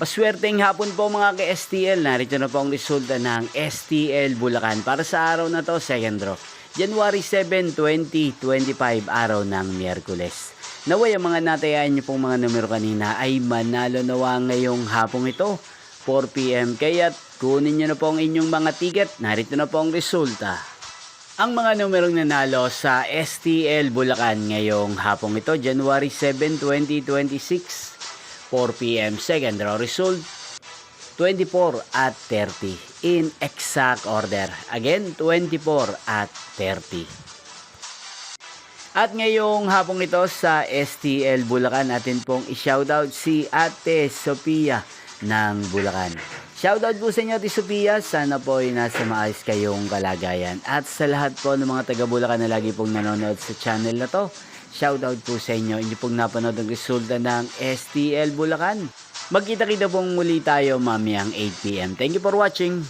Paswerteng hapon po mga ka-STL. Narito na po ang resulta ng STL Bulacan para sa araw na to, second draw. January 7, 2025, araw ng Miyerkules. Naway ang mga natayaan niyo pong mga numero kanina ay manalo nawa ngayong hapong ito, 4 PM. Kaya't kunin niyo na po ang inyong mga ticket. Narito na po ang resulta. Ang mga numerong nanalo sa STL Bulacan ngayong hapong ito, January 7, 2026, 4 PM. Second draw result, 24 at 30 in exact order. Again, 24 at 30. At ngayong hapong ito sa STL Bulacan, natin pong i-shoutout si Ate Sophia ng Bulacan. Shoutout po sa inyo, Ate Sophia. Sana po ay nasa maayos kayong kalagayan. At sa lahat po ng mga taga Bulacan na lagi pong nanonood sa channel na to, shoutout po sa inyo. Inyo pong napanood ang resulta ng STL Bulacan. Magkita-kita pong muli tayo mamayang 8 PM. Thank you for watching.